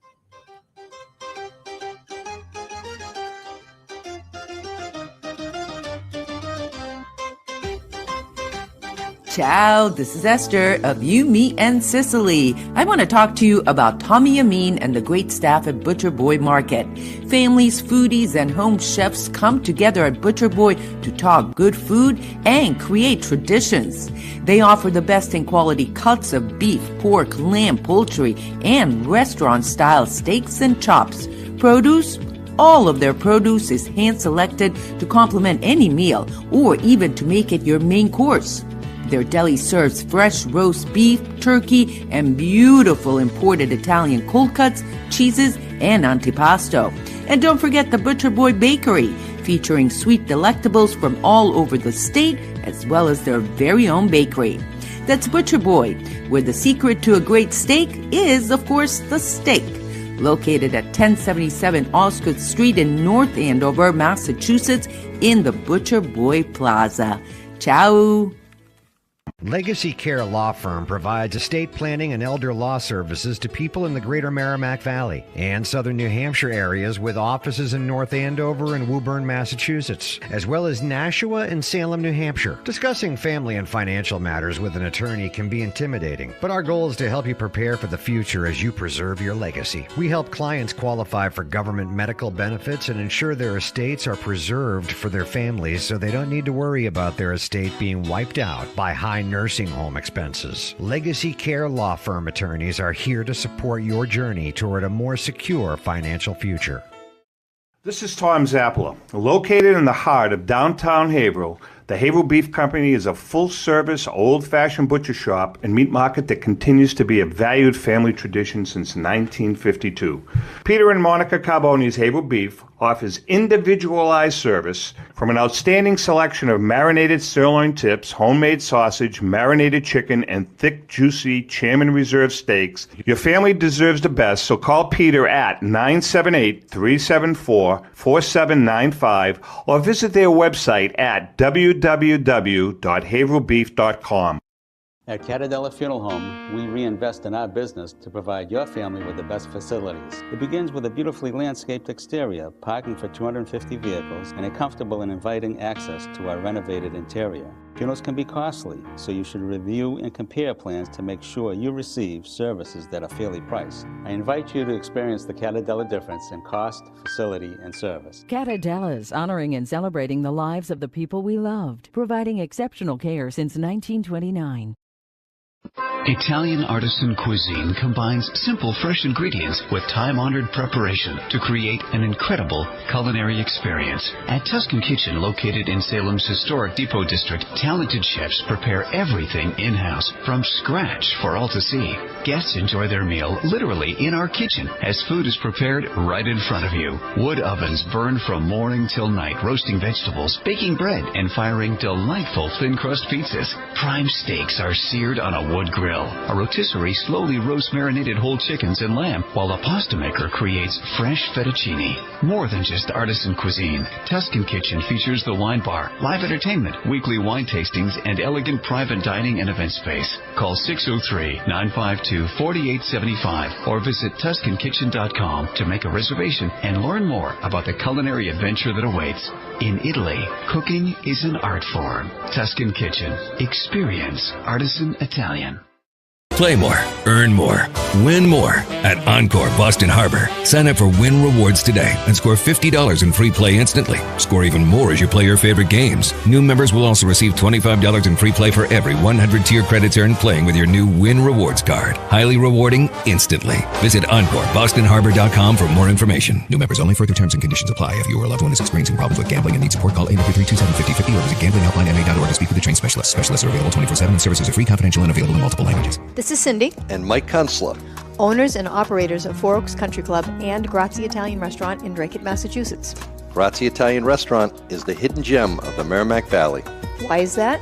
Ciao, this is Esther of You, Me, and Sicily. I want to talk to you about Tommy Amin and the great staff at Butcher Boy Market. Families, foodies, and home chefs come together at Butcher Boy to talk good food and create traditions. They offer the best in quality cuts of beef, pork, lamb, poultry, and restaurant-style steaks and chops. Produce? All of their produce is hand-selected to complement any meal or even to make it your main course. Their deli serves fresh roast beef, turkey, and beautiful imported Italian cold cuts, cheeses, and antipasto. And don't forget the Butcher Boy Bakery, featuring sweet delectables from all over the state, as well as their very own bakery. That's Butcher Boy, where the secret to a great steak is, of course, the steak. Located at 1077 Osgood Street in North Andover, Massachusetts, in the Butcher Boy Plaza. Ciao. Legacy Care Law Firm provides estate planning and elder law services to people in the greater Merrimack Valley and southern New Hampshire areas with offices in North Andover and Woburn, Massachusetts, as well as Nashua and Salem, New Hampshire. Discussing family and financial matters with an attorney can be intimidating, but our goal is to help you prepare for the future as you preserve your legacy. We help clients qualify for government medical benefits and ensure their estates are preserved for their families so they don't need to worry about their estate being wiped out by high nursing home expenses. Legacy Care Law Firm attorneys are here to support your journey toward a more secure financial future. This is Tom Zappala. Located in the heart of downtown Haverhill, the Haverhill Beef Company is a full-service, old-fashioned butcher shop and meat market that continues to be a valued family tradition since 1952. Peter and Monica Carboni's Haverhill Beef offers individualized service from an outstanding selection of marinated sirloin tips, homemade sausage, marinated chicken, and thick, juicy Chairman Reserve steaks. Your family deserves the best, so call Peter at 978-374-4795 or visit their website at www.haverhillbeef.com. At Catadella Funeral Home, we reinvest in our business to provide your family with the best facilities. It begins with a beautifully landscaped exterior, parking for 250 vehicles, and a comfortable and inviting access to our renovated interior. Funerals can be costly, so you should review and compare plans to make sure you receive services that are fairly priced. I invite you to experience the Catadella difference in cost, facility, and service. Catadella's honoring and celebrating the lives of the people we loved, providing exceptional care since 1929. Italian artisan cuisine combines simple, fresh ingredients with time-honored preparation to create an incredible culinary experience. At Tuscan Kitchen, located in Salem's historic Depot District, talented chefs prepare everything in-house from scratch for all to see. Guests enjoy their meal literally in our kitchen as food is prepared right in front of you. Wood ovens burn from morning till night, roasting vegetables, baking bread, and firing delightful thin-crust pizzas. Prime steaks are seared on a wood grill. A rotisserie slowly roasts marinated whole chickens and lamb, while a pasta maker creates fresh fettuccine. More than just artisan cuisine, Tuscan Kitchen features the wine bar, live entertainment, weekly wine tastings, and elegant private dining and event space. Call 603-952-4875 or visit TuscanKitchen.com to make a reservation and learn more about the culinary adventure that awaits. In Italy, cooking is an art form. Tuscan Kitchen. Experience artisan Italian. Play more, earn more, win more at Encore Boston Harbor. Sign up for Win Rewards today and score $50 in free play instantly. Score even more as you play your favorite games. New members will also receive $25 in free play for every 100 tier credits earned playing with your new Win Rewards card. Highly rewarding instantly. Visit EncoreBostonHarbor.com for more information. New members only. Further terms and conditions apply. If you or a loved one is experiencing problems with gambling and needs support, call 833-2750-50 or visit GamblingHelplineMA.org to speak with a trained specialist. Specialists are available 24/7 and services are free, confidential, and available in multiple languages. This is Cindy. And Mike Kunstler. Owners and operators of Four Oaks Country Club and Grazie Italian Restaurant in Drake, Massachusetts. Grazie Italian Restaurant is the hidden gem of the Merrimack Valley. Why is that?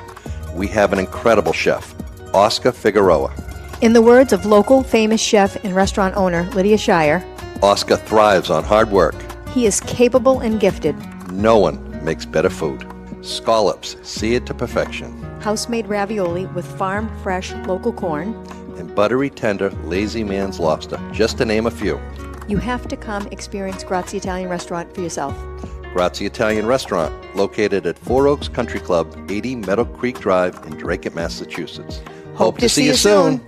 We have an incredible chef, Oscar Figueroa. In the words of local famous chef and restaurant owner Lydia Shire, Oscar thrives on hard work. he is capable and gifted. No one makes better food. Scallops, seared to perfection. House-made ravioli with farm-fresh local corn. And buttery, tender, lazy man's lobster, just to name a few. You have to come experience Grazie Italian Restaurant for yourself. Grazie Italian Restaurant, located at Four Oaks Country Club, 80 Meadow Creek Drive in Drake, Massachusetts. Hope to see you soon.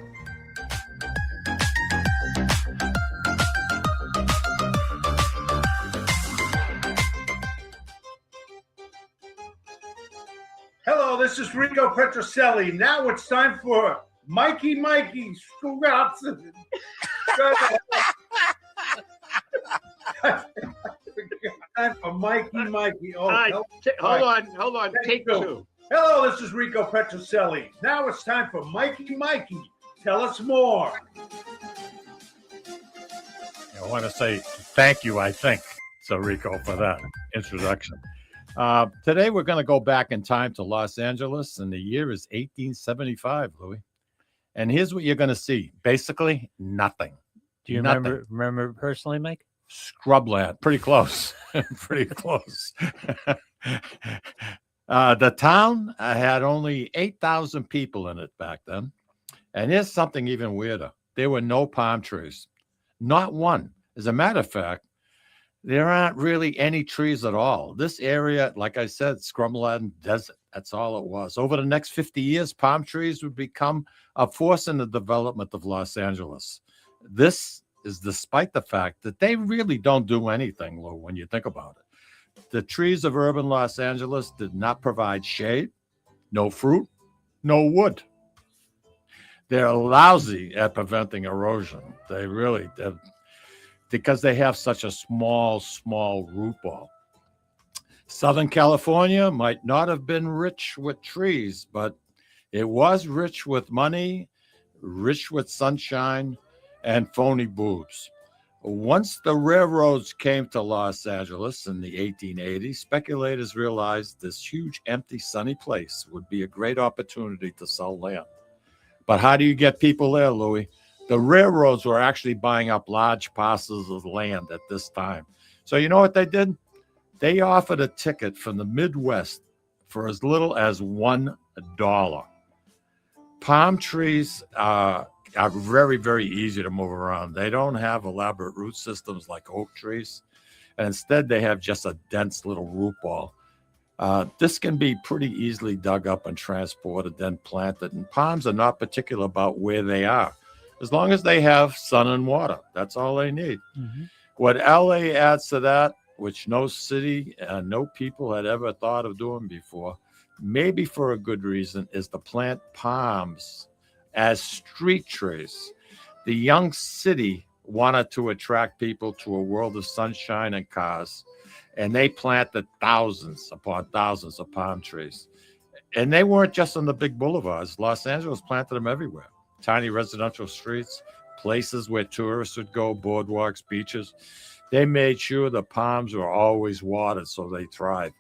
Hello, this is Rico Petroselli. Now it's time for Mikey Scratson. Time for Mikey. Oh, hold on. Take two. Hello, this is Rico Petroselli. Now it's time for Mikey. Tell us more. I want to say thank you, I think, so Rico, for that introduction. Today we're going to go back in time to Los Angeles, and the year is 1875, Louis. And here's what you're going to see. Basically, nothing. Do you Nothing. remember personally, Mike? Scrubland. Pretty close. Pretty close. The town had only 8,000 people in it back then. And here's something even weirder. There were no palm trees. Not one. As a matter of fact, there aren't really any trees at all. This area, like I said, scrubland desert. That's all it was. Over the next 50 years, palm trees would become a force in the development of Los Angeles. This is despite the fact that they really don't do anything, Lou, when you think about it. The trees of urban Los Angeles did not provide shade, no fruit, no wood. They're lousy at preventing erosion. They really did. Because they have such a small root ball. Southern California might not have been rich with trees, but it was rich with money, rich with sunshine, and phony boobs. Once the railroads came to Los Angeles in the 1880s, speculators realized this huge, empty, sunny place would be a great opportunity to sell land. But how do you get people there, Louis? The railroads were actually buying up large parcels of land at this time. So you know what they did? They offered a ticket from the Midwest for as little as $1. Palm trees are very, very easy to move around. They don't have elaborate root systems like oak trees. And instead, they have just a dense little root ball. This can be pretty easily dug up and transported, then planted. And palms are not particular about where they are. As long as they have sun and water, that's all they need. Mm-hmm. What LA adds to that, which no city and no people had ever thought of doing before, maybe for a good reason, is to plant palms as street trees. The young city wanted to attract people to a world of sunshine and cars, and they planted thousands upon thousands of palm trees. And they weren't just on the big boulevards. Los Angeles planted them everywhere. Tiny residential streets, places where tourists would go, boardwalks, beaches. They made sure the palms were always watered so they thrived.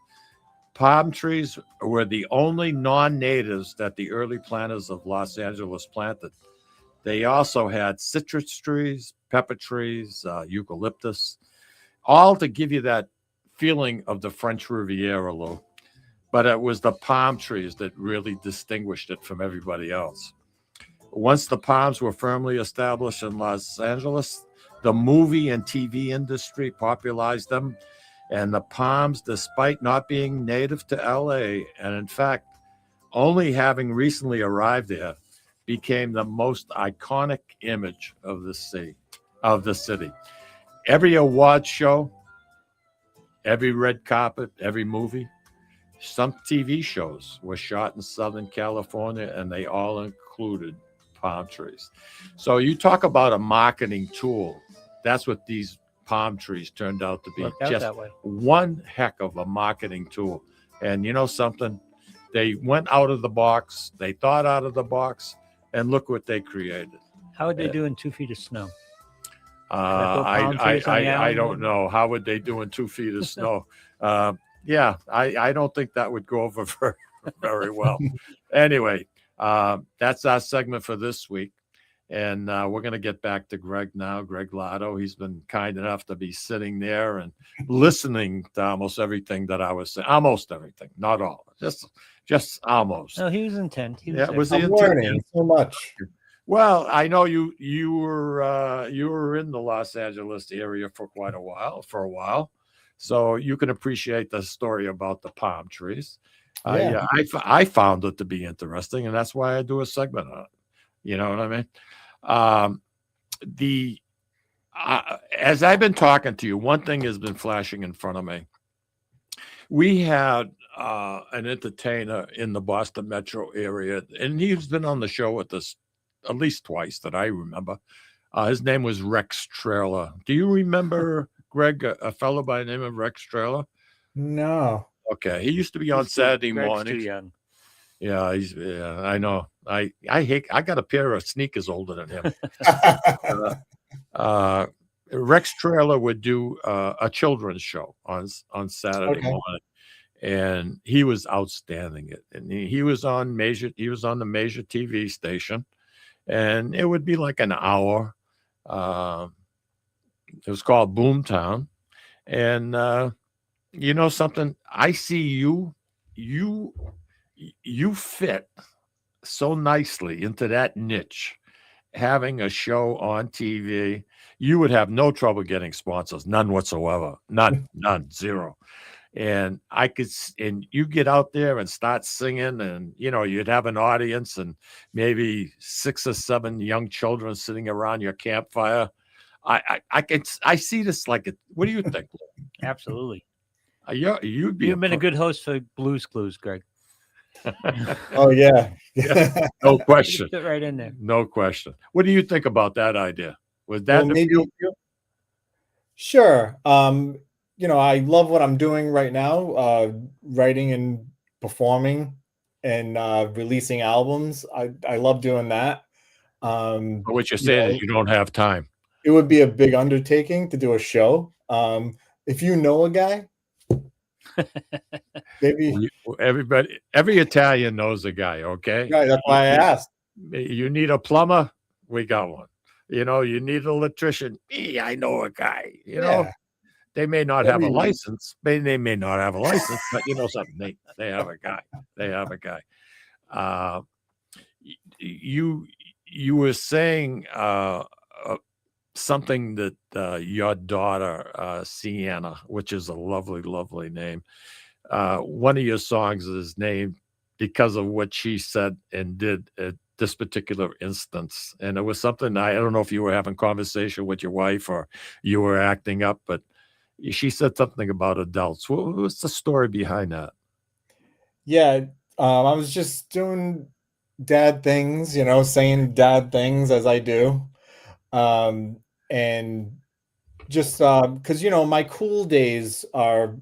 Palm trees were the only non-natives that the early planters of Los Angeles planted. They also had citrus trees, pepper trees, eucalyptus, all to give you that feeling of the French Riviera, Lou. But it was the palm trees that really distinguished it from everybody else. Once the palms were firmly established in Los Angeles, the movie and TV industry popularized them, and the palms, despite not being native to LA, and in fact, only having recently arrived there, became the most iconic image of the city. Every award show, every red carpet, every movie, some TV shows were shot in Southern California, and they all included palm trees. So you talk about a marketing tool. That's what these palm trees turned out to be. Just one heck of a marketing tool. And you know something? They went out of the box. They thought out of the box, and look what they created. How would they do in 2 feet of snow? I don't know. How would they do in 2 feet of snow? Yeah, I don't think that would go over very well. Anyway, that's our segment for this week. And we're going to get back to Greg now. Greg Lato. He's been kind enough to be sitting there and listening to almost everything that I was saying. Almost everything, not all. Just almost. No, he was intent. Was I'm learning so much. Well, I know you were in the Los Angeles area for a while, so you can appreciate the story about the palm trees. Yeah. I found it to be interesting, and that's why I do a segment on it. You know what I mean? As I've been talking to you, one thing has been flashing in front of me. We had an entertainer in the Boston metro area, and he's been on the show with us at least twice that I remember. His name was Rex Trailer. Do you remember, Greg, a fellow by the name of Rex Trailer? No. Okay, he used to be on Saturday Greg's mornings. too young. Yeah, I know. I got a pair of sneakers older than him. Rex Trailer would do a children's show on Saturday morning. and he was outstanding at it. And he was on the major TV station, and it would be like an hour. It was called Boomtown, and you know something, I see you fit so nicely into that niche. Having a show on TV, you would have no trouble getting sponsors, none whatsoever, none, zero. And and you get out there and start singing, and you'd have an audience and maybe 6 or 7 young children sitting around your campfire. I see this like it. What do you think? Absolutely. You'd be You've been a good host for Blues Clues, Greg. Oh yeah. Yeah, no question. Fit right in there. No question. What do you think about that idea? Was that Well, maybe, sure. I love what I'm doing right now, writing and performing and releasing albums. I love doing that. But what you're saying is you don't have time. It would be a big undertaking to do a show. If you know a guy, maybe every Italian knows a guy. Okay, right. That's why I asked. You need a plumber, we got one. You need an electrician. I know a guy. They may not have a license. They may not have a license, but you know something. They have a guy. They have a guy. You were saying something that your daughter Sienna, which is a lovely, lovely name. One of your songs is named because of what she said and did at this particular instance, and it was something I don't know if you were having conversation with your wife or you were acting up, but she said something about adults. What's the story behind that? Yeah, I was just doing dad things, saying dad things as I do. And just because my cool days are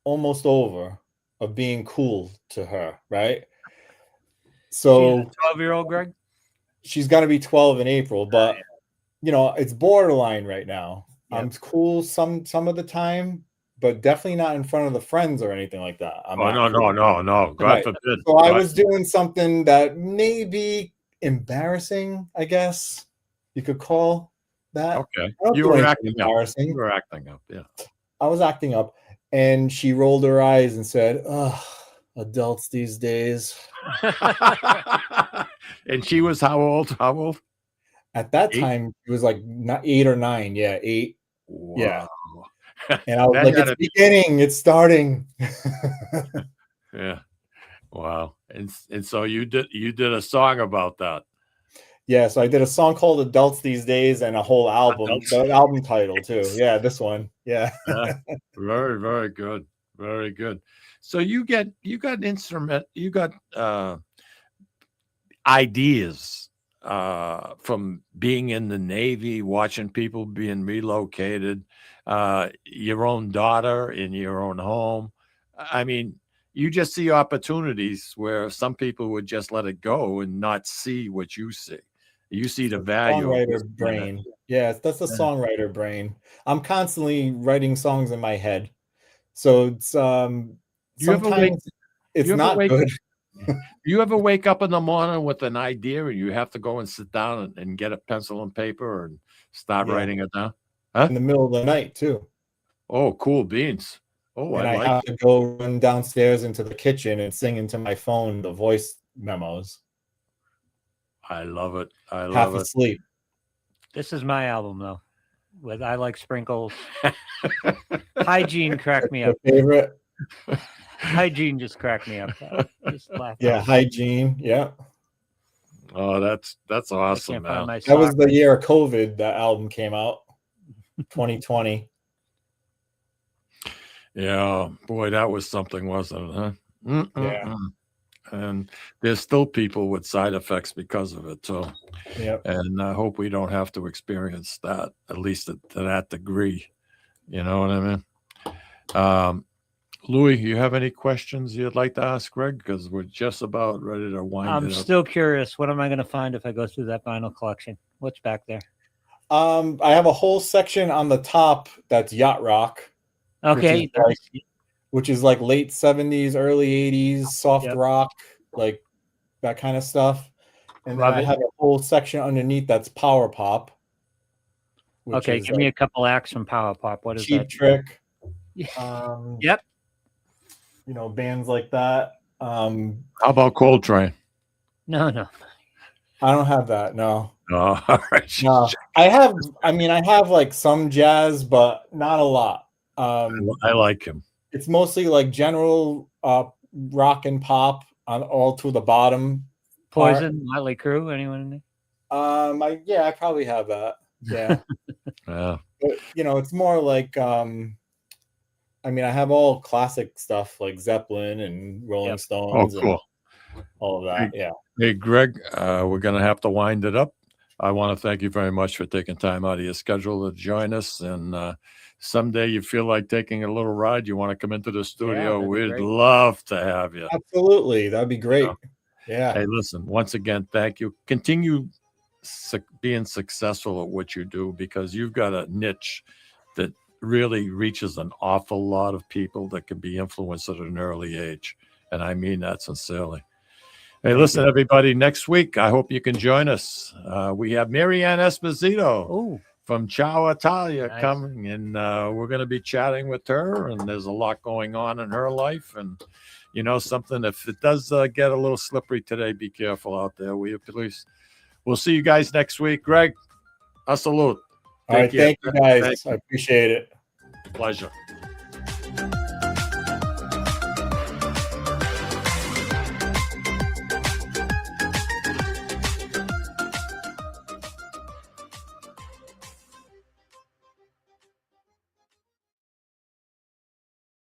almost over of being cool to her, right? So 12-year-old Greg? She's gonna be 12 in April, but it's borderline right now. Yep. I'm cool some of the time, but definitely not in front of the friends or anything like that. No. God forbid. So I was doing something that may be embarrassing, I guess you could call that. Okay. You were acting up. Yeah. I was acting up, and she rolled her eyes and said, "Ugh, adults these days." And she was how old? At that time, it was like 8 or 9. Yeah, 8. Wow. Yeah. And I was like, it's beginning. It's starting. Yeah. Wow. And so you did a song about that. Yeah, so I did a song called Adults These Days and a whole album. The album title too. Yeah, this one. Yeah. Very, very good. Very good. So you got ideas from being in the Navy, watching people being relocated, your own daughter in your own home. I mean, you just see opportunities where some people would just let it go and not see what you see. You see the value. Songwriter brain. Yeah, that's the songwriter brain. I'm constantly writing songs in my head. So it's sometimes it's not good. You ever wake up in the morning with an idea and you have to go and sit down and get a pencil and paper and start writing it down? Huh? In the middle of the night too. Oh, cool beans. Oh, and I I have to go run downstairs into the kitchen and sing into my phone the voice memos. I love it. I love half it. asleep. This is my album though. With I Like Sprinkles. Hygiene cracked me up. Your favorite? Hygiene just cracked me up. Just yeah, Hygiene. Yeah. Oh, that's awesome, man. That was the year of COVID that album came out. 2020. Yeah, boy, that was something, wasn't it? Huh? Yeah. And there's still people with side effects because of it. So, yep. And I hope we don't have to experience that, at least to that degree. You know what I mean? Louis, you have any questions you'd like to ask Greg? Because we're just about ready to wind it up. I'm still curious. What am I going to find if I go through that vinyl collection? What's back there? I have a whole section on the top that's yacht rock. Okay. Like which is like late 70s, early 80s, soft Yep. rock, like that kind of stuff. And then Love I it. have a whole section underneath that's power pop. Which Okay, is give me a couple acts from Power Pop. What is Cheap that? Trick. Yep. You know, bands like that. How about Coltrane? No. I don't have that. No. Oh, all right. No. I have like some jazz, but not a lot. I like him. It's mostly like general rock and pop on all to the bottom. Poison, Motley Crue, anyone in there? I probably have that. Yeah. Yeah. But, you know, it's more like I have all classic stuff like Zeppelin and Rolling Stones Oh, cool. and all of that. Yeah. Hey, Greg, we're going to have to wind it up. I want to thank you very much for taking time out of your schedule to join us. And someday you feel like taking a little ride, you want to come into the studio, we'd love to have you. Absolutely. That'd be great. Yeah. Hey, listen, once again, thank you. Continue being successful at what you do, because you've got a niche that really reaches an awful lot of people that can be influenced at an early age. And I mean that sincerely. Hey, listen, everybody, next week, I hope you can join us. We have Marianne Esposito from Ciao Italia coming, and we're going to be chatting with her, and there's a lot going on in her life. And, you know, something, if it does get a little slippery today, be careful out there. We'll see you guys next week. Greg, a salute. All right. Thank you, guys. I appreciate it. Pleasure.